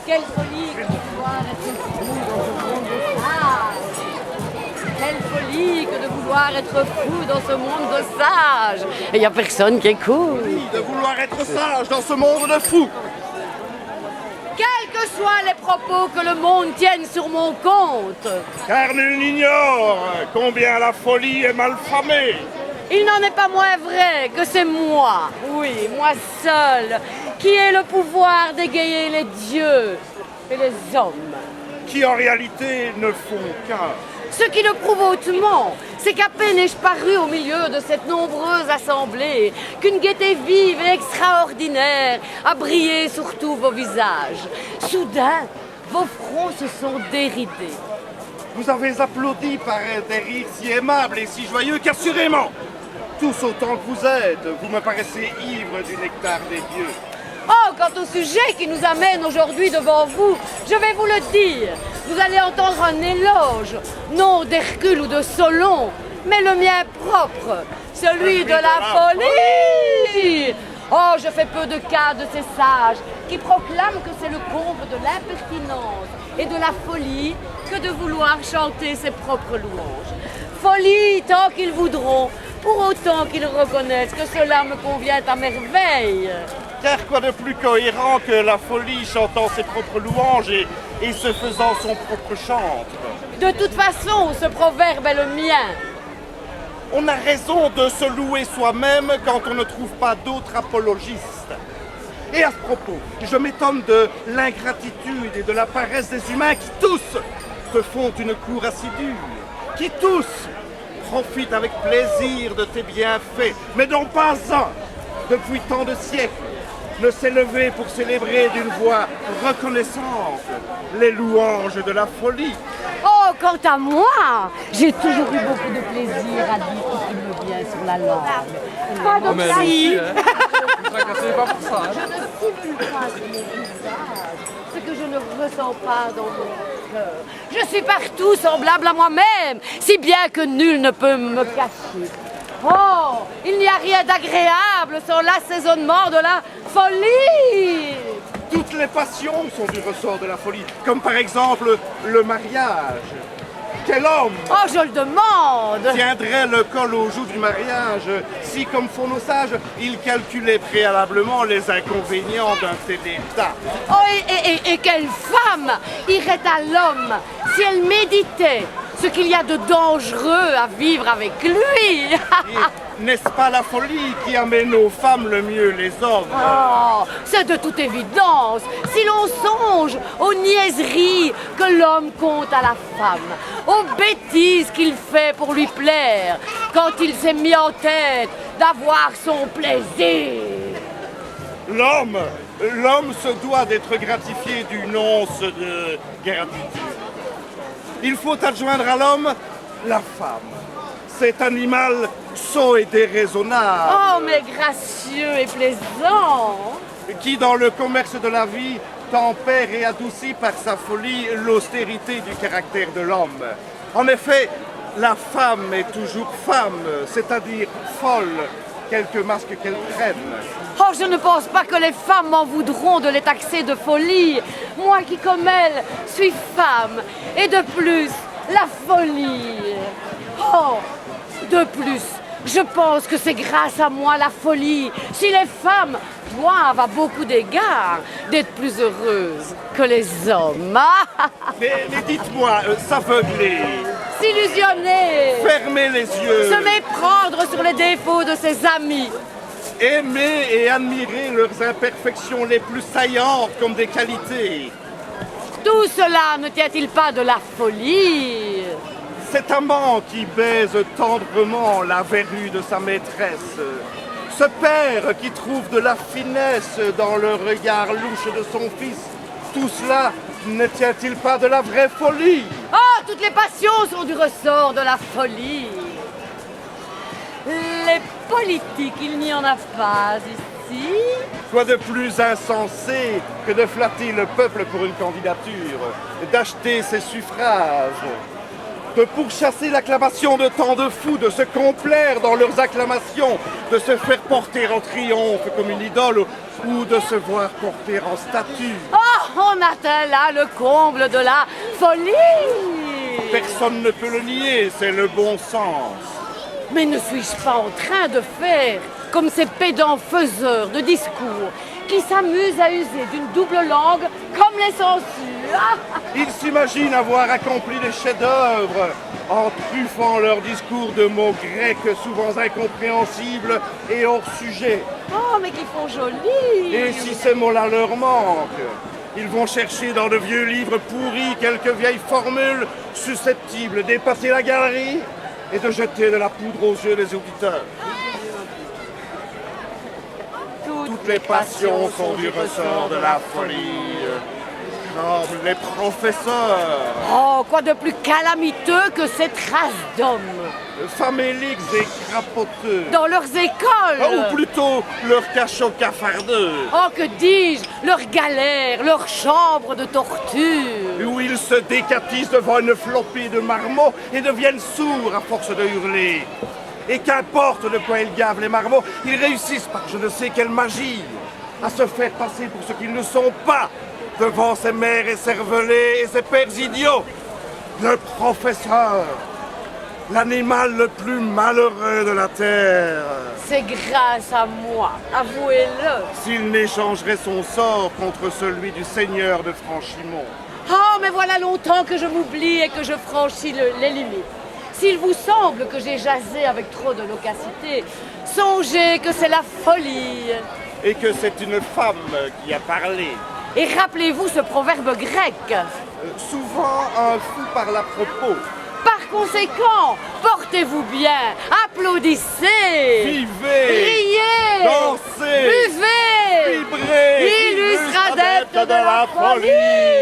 Quelle folie que de vouloir être fou dans ce monde de sages. Quelle folie que de vouloir être fou dans ce monde de sages. Et il n'y a personne qui écoute. Oui, de vouloir être sage dans ce monde de fous. Quels que soient les propos que le monde tienne sur mon compte, Car nul n'ignore combien la folie est malfamée. il n'en est pas moins vrai que c'est moi, oui, moi seul, qui ai le pouvoir d'égayer les dieux et les hommes. Qui en réalité ne font qu'un. Ce qui le prouve hautement, c'est qu'à peine ai-je paru au milieu de cette nombreuse assemblée, qu'une gaieté vive et extraordinaire a brillé sur tous vos visages. Soudain, vos fronts se sont déridés. Vous avez applaudi par des rires si aimables et si joyeux qu'assurément, tous autant que vous êtes, vous me paraissez ivre du nectar des dieux. Oh, quant au sujet qui nous amène aujourd'hui devant vous, je vais vous le dire. Vous allez entendre un éloge, non d'Hercule ou de Solon, mais le mien propre, celui de la folie. Oh, je fais peu de cas de ces sages qui proclament que c'est le comble de l'impertinence et de la folie que de vouloir chanter ses propres louanges. Folie tant qu'ils voudront, pour autant qu'ils reconnaissent que cela me convient à merveille. Car quoi de plus cohérent que la folie chantant ses propres louanges et se faisant son propre chantre? De toute façon, ce proverbe est le mien. On a raison de se louer soi-même quand on ne trouve pas d'autres apologistes. Et à ce propos, je m'étonne de l'ingratitude et de la paresse des humains qui tous te font une cour assidue, qui tous profitent avec plaisir de tes bienfaits, mais dont pas un, depuis tant de siècles, ne s'est levé pour célébrer d'une voix reconnaissante les louanges de la folie. Oh, quant à moi, j'ai toujours eu beaucoup de plaisir à dire ce qui me vient sur la langue. Pas de aussi, hein. Ne vous tracassez pas pour ça. Je ne simule pas sur mon visage ce que je ne ressens pas dans mon cœur. Je suis partout semblable à moi-même, si bien que nul ne peut me cacher. Oh, il n'y a rien d'agréable sans l'assaisonnement de la folie. Toutes les passions sont du ressort de la folie, comme par exemple le mariage. Quel homme Oh, je le demande. tiendrait le col au joug du mariage si, comme font nos sages, il calculait préalablement les inconvénients d'un tel état? Oh, et quelle femme irait à l'homme si elle méditait ce qu'il y a de dangereux à vivre avec lui? Et n'est-ce pas la folie qui amène aux femmes le mieux les hommes? Oh, c'est de toute évidence, si l'on songe aux niaiseries que l'homme compte à la femme, aux bêtises qu'il fait pour lui plaire, quand il s'est mis en tête d'avoir son plaisir. L'homme se doit d'être gratifié d'une once de gratitude. Il faut adjoindre à l'homme la femme, cet animal sot et déraisonnable. Oh, mais gracieux et plaisant. Qui, dans le commerce de la vie, tempère et adoucit par sa folie l'austérité du caractère de l'homme. En effet, la femme est toujours femme, c'est-à-dire folle, quelque masque qu'elle prenne. Oh, je ne pense pas que les femmes m'en voudront de les taxer de folie. Moi qui, comme elles, suis femme. Et de plus, la folie. Oh, de plus, je pense que c'est grâce à moi la folie. Si les femmes doivent à beaucoup d'égards d'être plus heureuses que les hommes. Mais dites-moi, s'aveugler, S'illusionner. fermer les yeux, Se méprendre sur les défauts de ses amis. aimer et admirer leurs imperfections les plus saillantes comme des qualités. Tout cela ne tient-il pas de la folie? Cet amant qui baise tendrement la verrue de sa maîtresse, ce père qui trouve de la finesse dans le regard louche de son fils, tout cela ne tient-il pas de la vraie folie? Oh, toutes les passions sont du ressort de la folie. Les politiques, il n'y en a pas ici. Quoi de plus insensé que de flatter le peuple pour une candidature, d'acheter ses suffrages, de pourchasser l'acclamation de tant de fous, de se complaire dans leurs acclamations, de se faire porter en triomphe comme une idole ou de se voir porter en statue. Oh, On atteint là le comble de la folie. Personne ne peut le nier, c'est le bon sens. Mais ne suis-je pas en train de faire comme ces pédants faiseurs de discours qui s'amusent à user d'une double langue comme les censures? Ils s'imaginent avoir accompli des chefs-d'œuvre en truffant leurs discours de mots grecs souvent incompréhensibles et hors sujet. Oh, mais qui font joli. Et si ces mots-là leur manquent, ils vont chercher dans de vieux livres pourris quelques vieilles formules susceptibles d'épasser la galerie et de jeter de la poudre aux yeux des auditeurs. Toutes les passions sont du ressort de la folie, comme les professeurs, Oh, quoi de plus calamiteux que cette race d'hommes faméliques et crapoteux, dans leurs écoles. ou plutôt leurs cachots cafardeux, Oh, que dis-je, leurs galères, leurs chambres de torture. où ils se décatisent devant une flopée de marmots et deviennent sourds à force de hurler. Et qu'importe de quoi ils gavent les marmots, ils réussissent par je ne sais quelle magie à se faire passer pour ce qu'ils ne sont pas devant ces mères écervelées et ces pères idiots. Le professeur, l'animal le plus malheureux de la terre, C'est grâce à moi, avouez-le. s'il n'échangerait son sort contre celui du seigneur de Franchimont. Oh, mais voilà longtemps que je m'oublie et que je franchis les limites. S'il vous semble que j'ai jasé avec trop de loquacité, songez que c'est la folie. Et que c'est une femme qui a parlé. Et rappelez-vous ce proverbe grec. Souvent un fou parle à propos. Par conséquent, portez-vous bien, applaudissez, Vivez, riez, dansez, buvez, vibrez, illustre adepte de la folie.